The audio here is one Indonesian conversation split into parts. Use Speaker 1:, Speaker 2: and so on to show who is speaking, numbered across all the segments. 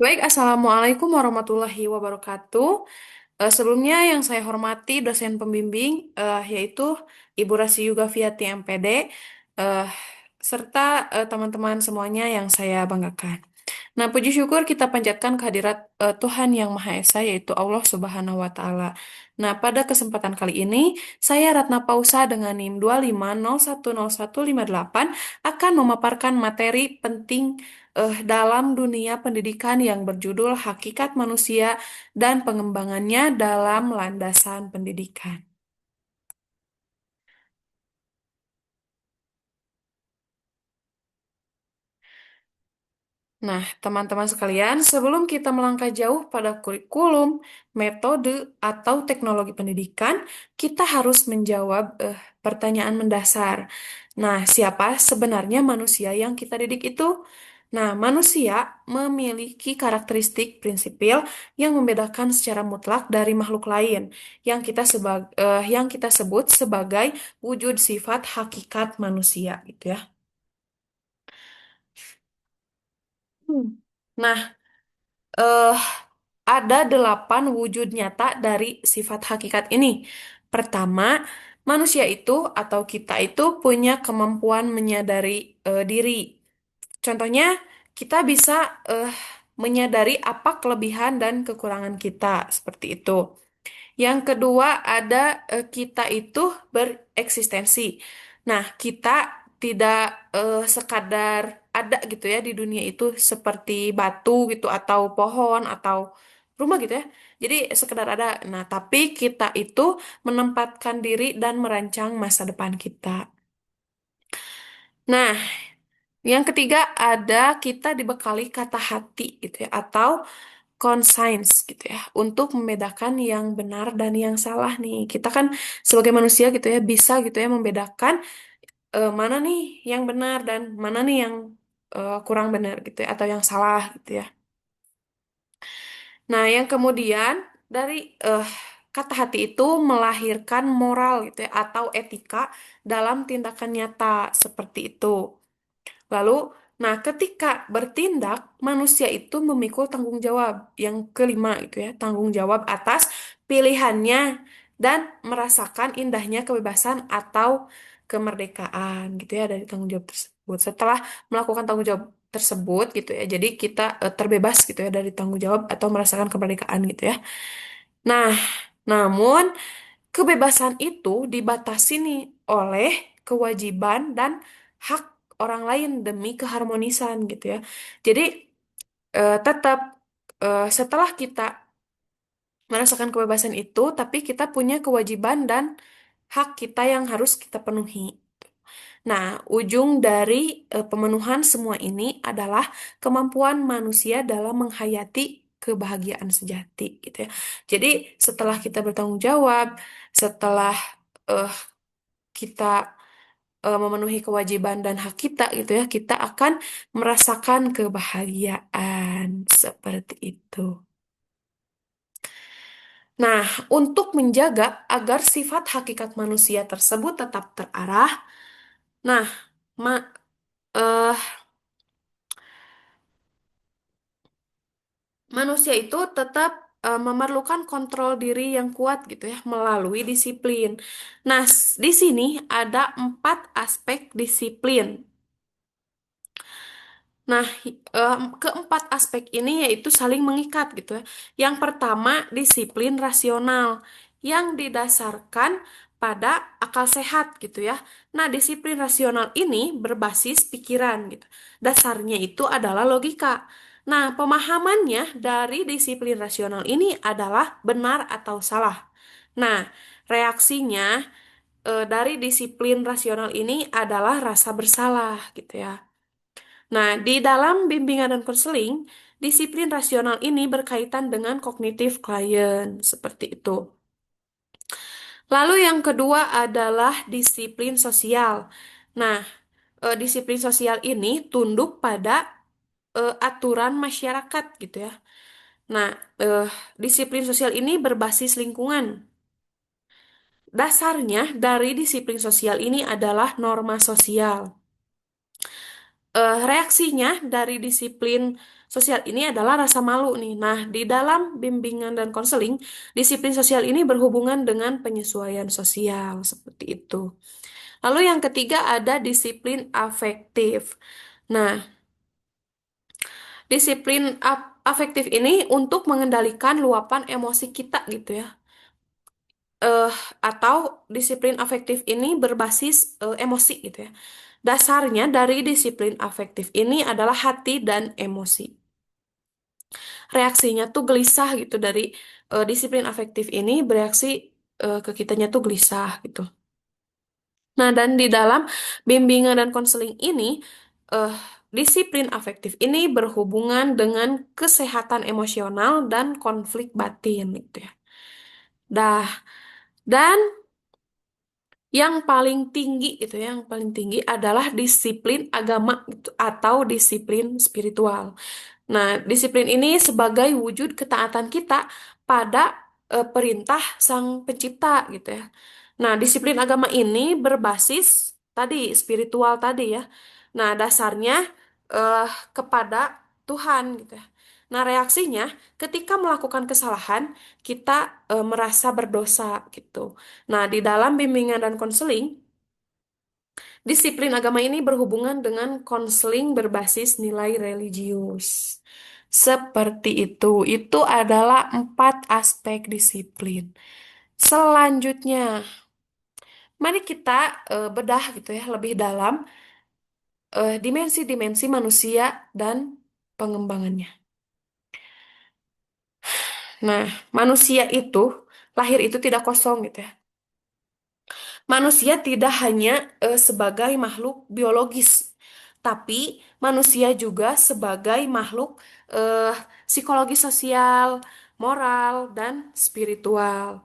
Speaker 1: Baik, Assalamualaikum warahmatullahi wabarakatuh. Sebelumnya yang saya hormati dosen pembimbing yaitu Ibu Rasi Yuga Fiati MPD eh, serta teman-teman semuanya yang saya banggakan. Nah, puji syukur kita panjatkan kehadirat Tuhan Yang Maha Esa, yaitu Allah Subhanahu wa Ta'ala. Nah, pada kesempatan kali ini, saya Ratna Pausa dengan NIM 250101158 akan memaparkan materi penting dalam dunia pendidikan yang berjudul Hakikat Manusia dan Pengembangannya dalam Landasan Pendidikan. Nah, teman-teman sekalian, sebelum kita melangkah jauh pada kurikulum, metode, atau teknologi pendidikan, kita harus menjawab pertanyaan mendasar. Nah, siapa sebenarnya manusia yang kita didik itu? Nah, manusia memiliki karakteristik prinsipil yang membedakan secara mutlak dari makhluk lain, yang kita sebut sebagai wujud sifat hakikat manusia, gitu ya. Hmm. Nah, eh ada 8 wujud nyata dari sifat hakikat ini. Pertama, manusia itu atau kita itu punya kemampuan menyadari diri. Contohnya, kita bisa eh, menyadari apa kelebihan dan kekurangan kita, seperti itu. Yang kedua ada kita itu bereksistensi. Nah, kita tidak sekadar ada gitu ya di dunia itu seperti batu gitu atau pohon atau rumah gitu ya. Jadi sekedar ada. Nah, tapi kita itu menempatkan diri dan merancang masa depan kita. Nah, yang ketiga ada kita dibekali kata hati gitu ya atau conscience gitu ya untuk membedakan yang benar dan yang salah nih. Kita kan sebagai manusia gitu ya bisa gitu ya membedakan mana nih yang benar dan mana nih yang kurang benar gitu ya atau yang salah gitu ya. Nah, yang kemudian dari kata hati itu melahirkan moral gitu ya atau etika dalam tindakan nyata seperti itu. Lalu, nah ketika bertindak, manusia itu memikul tanggung jawab. Yang kelima itu ya, tanggung jawab atas pilihannya dan merasakan indahnya kebebasan atau kemerdekaan gitu ya dari tanggung jawab tersebut. Setelah melakukan tanggung jawab tersebut gitu ya, jadi kita terbebas gitu ya dari tanggung jawab atau merasakan kemerdekaan gitu ya. Nah, namun kebebasan itu dibatasi nih oleh kewajiban dan hak orang lain demi keharmonisan gitu ya. Jadi tetap setelah kita merasakan kebebasan itu, tapi kita punya kewajiban dan hak kita yang harus kita penuhi. Nah, ujung dari pemenuhan semua ini adalah kemampuan manusia dalam menghayati kebahagiaan sejati gitu ya. Jadi setelah kita bertanggung jawab, setelah eh, kita memenuhi kewajiban dan hak kita gitu ya, kita akan merasakan kebahagiaan seperti itu. Nah, untuk menjaga agar sifat hakikat manusia tersebut tetap terarah, nah, ma- eh, manusia itu tetap memerlukan kontrol diri yang kuat gitu ya, melalui disiplin. Nah, di sini ada 4 aspek disiplin. Nah, keempat aspek ini yaitu saling mengikat gitu ya. Yang pertama, disiplin rasional yang didasarkan pada akal sehat gitu ya. Nah, disiplin rasional ini berbasis pikiran gitu. Dasarnya itu adalah logika. Nah, pemahamannya dari disiplin rasional ini adalah benar atau salah. Nah, reaksinya dari disiplin rasional ini adalah rasa bersalah gitu ya. Nah, di dalam bimbingan dan konseling, disiplin rasional ini berkaitan dengan kognitif klien, seperti itu. Lalu yang kedua adalah disiplin sosial. Nah, disiplin sosial ini tunduk pada aturan masyarakat gitu ya. Nah, disiplin sosial ini berbasis lingkungan. Dasarnya dari disiplin sosial ini adalah norma sosial. reaksinya dari disiplin sosial ini adalah rasa malu nih. Nah, di dalam bimbingan dan konseling, disiplin sosial ini berhubungan dengan penyesuaian sosial seperti itu. Lalu yang ketiga ada disiplin afektif. Nah, disiplin afektif ini untuk mengendalikan luapan emosi kita gitu ya. eh atau disiplin afektif ini berbasis emosi gitu ya. Dasarnya dari disiplin afektif ini adalah hati dan emosi. Reaksinya tuh gelisah gitu dari disiplin afektif ini bereaksi ke kitanya tuh gelisah gitu. Nah, dan di dalam bimbingan dan konseling ini eh, disiplin afektif ini berhubungan dengan kesehatan emosional dan konflik batin gitu ya. Dah, dan yang paling tinggi itu ya, yang paling tinggi adalah disiplin agama gitu, atau disiplin spiritual. Nah, disiplin ini sebagai wujud ketaatan kita pada perintah Sang Pencipta gitu ya. Nah, disiplin agama ini berbasis tadi spiritual tadi ya. Nah, dasarnya eh, kepada Tuhan gitu ya. Nah, reaksinya ketika melakukan kesalahan kita merasa berdosa gitu. Nah, di dalam bimbingan dan konseling, disiplin agama ini berhubungan dengan konseling berbasis nilai religius. Seperti itu. Itu adalah 4 aspek disiplin. Selanjutnya, mari kita bedah gitu ya lebih dalam dimensi-dimensi manusia dan pengembangannya. Nah, manusia itu lahir itu tidak kosong gitu ya. Manusia tidak hanya sebagai makhluk biologis, tapi manusia juga sebagai makhluk eh, psikologi sosial, moral, dan spiritual.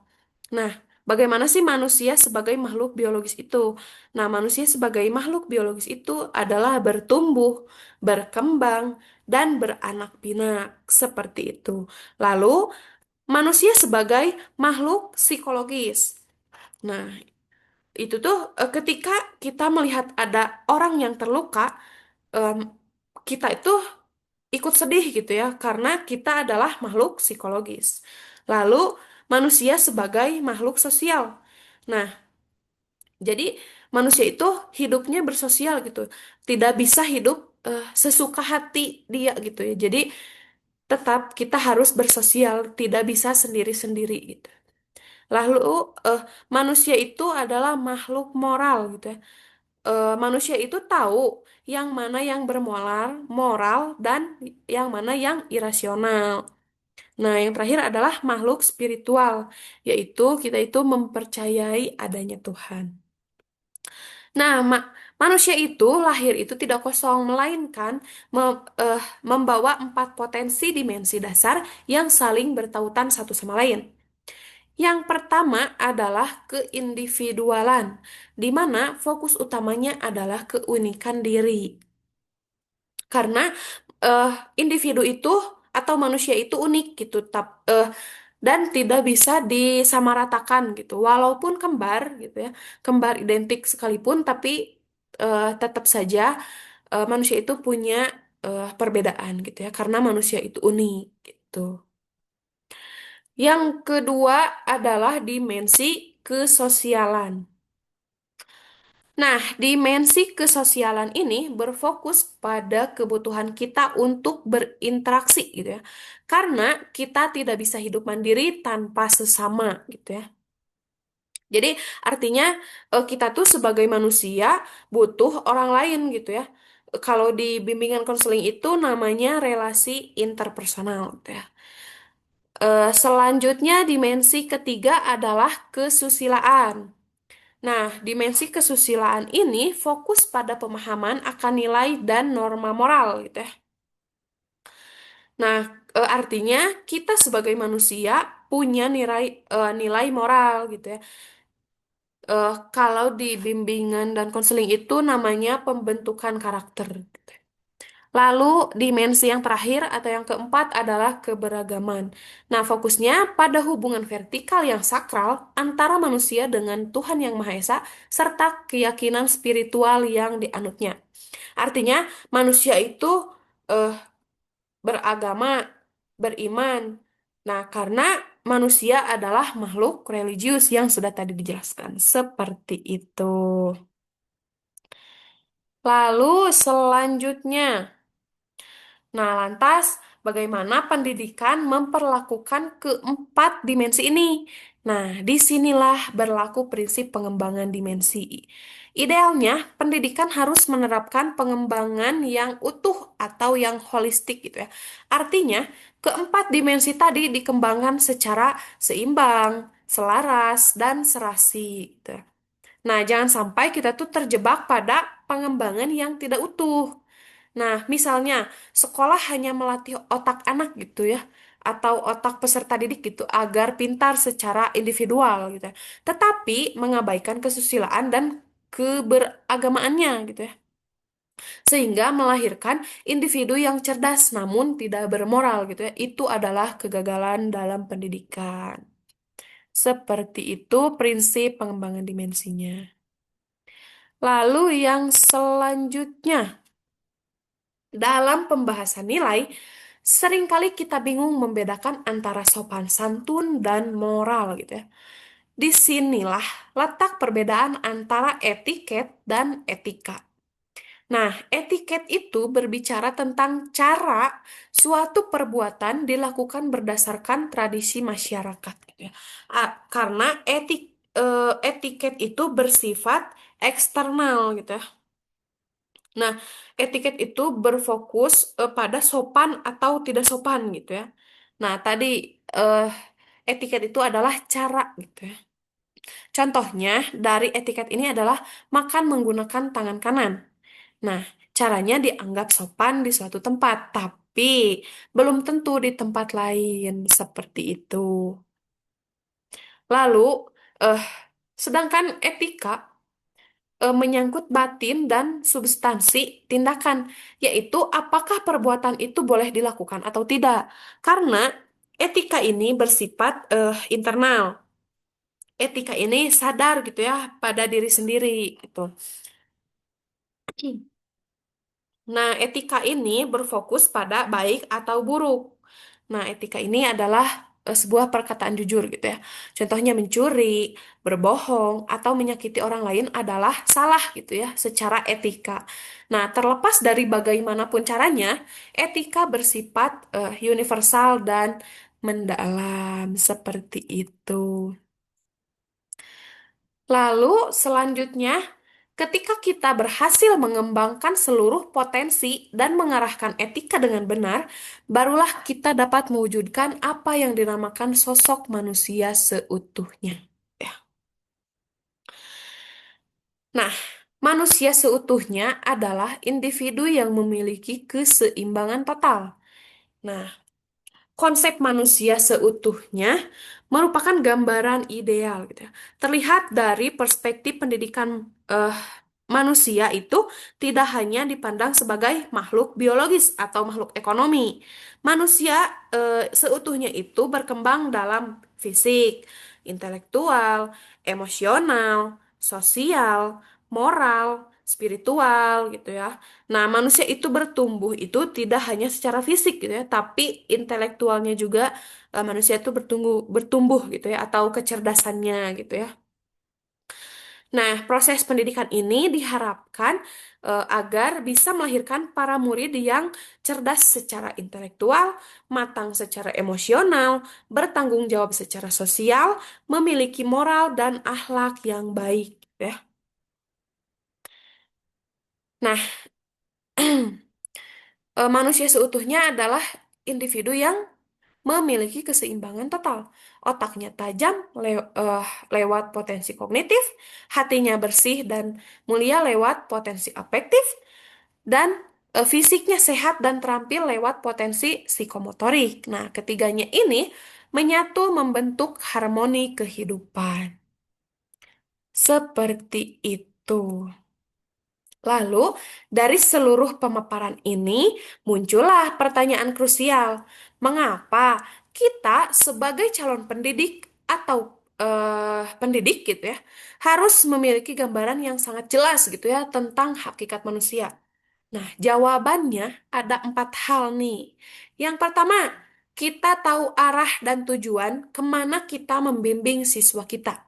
Speaker 1: Nah, bagaimana sih manusia sebagai makhluk biologis itu? Nah, manusia sebagai makhluk biologis itu adalah bertumbuh, berkembang, dan beranak pinak seperti itu. Lalu, manusia sebagai makhluk psikologis. Nah, itu tuh ketika kita melihat ada orang yang terluka, em, kita itu ikut sedih gitu ya, karena kita adalah makhluk psikologis. Lalu manusia sebagai makhluk sosial. Nah, jadi manusia itu hidupnya bersosial gitu, tidak bisa hidup sesuka hati dia gitu ya. Jadi tetap kita harus bersosial, tidak bisa sendiri-sendiri gitu. Lalu eh, manusia itu adalah makhluk moral gitu ya. Manusia itu tahu yang mana yang bermoral, moral, dan yang mana yang irasional. Nah, yang terakhir adalah makhluk spiritual, yaitu kita itu mempercayai adanya Tuhan. Nah, manusia itu lahir itu tidak kosong, melainkan membawa 4 potensi dimensi dasar yang saling bertautan satu sama lain. Yang pertama adalah keindividualan, di mana fokus utamanya adalah keunikan diri. Karena eh, individu itu atau manusia itu unik gitu, dan tidak bisa disamaratakan gitu. Walaupun kembar gitu ya, kembar identik sekalipun, tapi tetap saja manusia itu punya perbedaan gitu ya, karena manusia itu unik gitu. Yang kedua adalah dimensi kesosialan. Nah, dimensi kesosialan ini berfokus pada kebutuhan kita untuk berinteraksi gitu ya. Karena kita tidak bisa hidup mandiri tanpa sesama gitu ya. Jadi artinya kita tuh sebagai manusia butuh orang lain gitu ya. Kalau di bimbingan konseling itu namanya relasi interpersonal gitu ya. Selanjutnya dimensi ketiga adalah kesusilaan. Nah, dimensi kesusilaan ini fokus pada pemahaman akan nilai dan norma moral gitu ya. Nah, artinya kita sebagai manusia punya nilai moral gitu ya. Kalau di bimbingan dan konseling itu namanya pembentukan karakter gitu. Lalu dimensi yang terakhir atau yang keempat adalah keberagaman. Nah, fokusnya pada hubungan vertikal yang sakral antara manusia dengan Tuhan Yang Maha Esa serta keyakinan spiritual yang dianutnya. Artinya, manusia itu eh, beragama, beriman. Nah, karena manusia adalah makhluk religius yang sudah tadi dijelaskan. Seperti itu. Lalu selanjutnya, nah lantas bagaimana pendidikan memperlakukan keempat dimensi ini? Nah, disinilah berlaku prinsip pengembangan dimensi. Idealnya, pendidikan harus menerapkan pengembangan yang utuh atau yang holistik gitu ya. Artinya, keempat dimensi tadi dikembangkan secara seimbang, selaras, dan serasi gitu ya. Nah, jangan sampai kita tuh terjebak pada pengembangan yang tidak utuh. Nah, misalnya sekolah hanya melatih otak anak gitu ya, atau otak peserta didik gitu agar pintar secara individual gitu ya. Tetapi mengabaikan kesusilaan dan keberagamaannya gitu ya. Sehingga melahirkan individu yang cerdas namun tidak bermoral gitu ya. Itu adalah kegagalan dalam pendidikan. Seperti itu prinsip pengembangan dimensinya. Lalu yang selanjutnya, dalam pembahasan nilai, seringkali kita bingung membedakan antara sopan santun dan moral gitu ya. Disinilah letak perbedaan antara etiket dan etika. Nah, etiket itu berbicara tentang cara suatu perbuatan dilakukan berdasarkan tradisi masyarakat gitu ya. Karena etiket itu bersifat eksternal gitu ya. Nah, etiket itu berfokus pada sopan atau tidak sopan gitu ya. Nah, tadi eh, etiket itu adalah cara gitu ya. Contohnya dari etiket ini adalah makan menggunakan tangan kanan. Nah, caranya dianggap sopan di suatu tempat, tapi belum tentu di tempat lain seperti itu. Lalu, eh, sedangkan etika menyangkut batin dan substansi tindakan, yaitu apakah perbuatan itu boleh dilakukan atau tidak. Karena etika ini bersifat internal. Etika ini sadar gitu ya pada diri sendiri gitu. Nah, etika ini berfokus pada baik atau buruk. Nah, etika ini adalah sebuah perkataan jujur gitu ya. Contohnya mencuri, berbohong, atau menyakiti orang lain adalah salah gitu ya secara etika. Nah, terlepas dari bagaimanapun caranya, etika bersifat universal dan mendalam seperti itu. Lalu selanjutnya, ketika kita berhasil mengembangkan seluruh potensi dan mengarahkan etika dengan benar, barulah kita dapat mewujudkan apa yang dinamakan sosok manusia seutuhnya. Ya. Nah, manusia seutuhnya adalah individu yang memiliki keseimbangan total. Nah, konsep manusia seutuhnya merupakan gambaran ideal gitu ya. Terlihat dari perspektif pendidikan manusia itu tidak hanya dipandang sebagai makhluk biologis atau makhluk ekonomi. Manusia seutuhnya itu berkembang dalam fisik, intelektual, emosional, sosial, moral, spiritual gitu ya. Nah, manusia itu bertumbuh itu tidak hanya secara fisik gitu ya, tapi intelektualnya juga manusia itu bertumbuh bertumbuh gitu ya atau kecerdasannya gitu ya. Nah, proses pendidikan ini diharapkan agar bisa melahirkan para murid yang cerdas secara intelektual, matang secara emosional, bertanggung jawab secara sosial, memiliki moral dan akhlak yang baik ya. Nah, manusia seutuhnya adalah individu yang memiliki keseimbangan total. Otaknya tajam lewat potensi kognitif, hatinya bersih dan mulia lewat potensi afektif, dan fisiknya sehat dan terampil lewat potensi psikomotorik. Nah, ketiganya ini menyatu membentuk harmoni kehidupan. Seperti itu. Lalu, dari seluruh pemaparan ini, muncullah pertanyaan krusial. Mengapa kita sebagai calon pendidik atau pendidik gitu ya, harus memiliki gambaran yang sangat jelas gitu ya tentang hakikat manusia? Nah, jawabannya ada 4 hal nih. Yang pertama, kita tahu arah dan tujuan kemana kita membimbing siswa kita.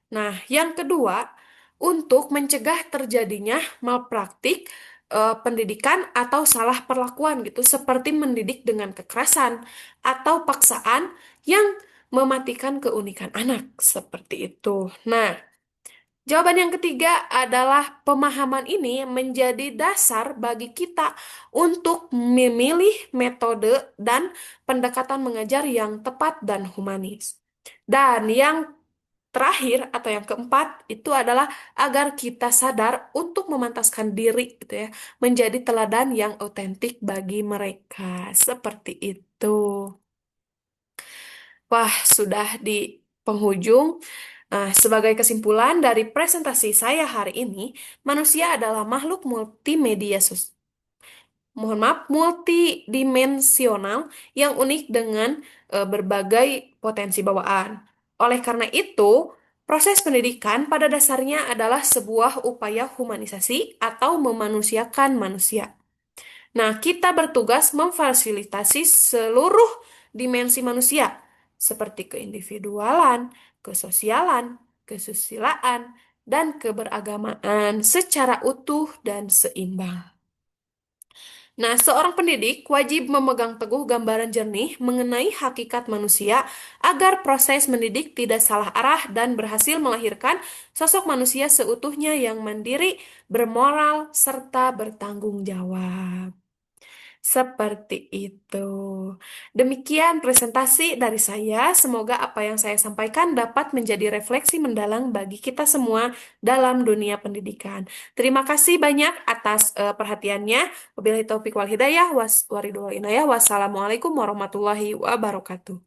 Speaker 1: Nah, yang kedua, untuk mencegah terjadinya malpraktik pendidikan atau salah perlakuan gitu, seperti mendidik dengan kekerasan atau paksaan yang mematikan keunikan anak, seperti itu. Nah, jawaban yang ketiga adalah pemahaman ini menjadi dasar bagi kita untuk memilih metode dan pendekatan mengajar yang tepat dan humanis. Dan yang terakhir atau yang keempat itu adalah agar kita sadar untuk memantaskan diri gitu ya, menjadi teladan yang otentik bagi mereka. Seperti itu. Wah, sudah di penghujung. Sebagai kesimpulan dari presentasi saya hari ini, manusia adalah makhluk multimedia mohon maaf, multidimensional yang unik dengan berbagai potensi bawaan. Oleh karena itu, proses pendidikan pada dasarnya adalah sebuah upaya humanisasi atau memanusiakan manusia. Nah, kita bertugas memfasilitasi seluruh dimensi manusia, seperti keindividualan, kesosialan, kesusilaan, dan keberagamaan secara utuh dan seimbang. Nah, seorang pendidik wajib memegang teguh gambaran jernih mengenai hakikat manusia agar proses mendidik tidak salah arah dan berhasil melahirkan sosok manusia seutuhnya yang mandiri, bermoral, serta bertanggung jawab. Seperti itu. Demikian presentasi dari saya. Semoga apa yang saya sampaikan dapat menjadi refleksi mendalam bagi kita semua dalam dunia pendidikan. Terima kasih banyak atas perhatiannya. Wabillahi taufiq wal hidayah. Waridul inayah. Wassalamualaikum warahmatullahi wabarakatuh.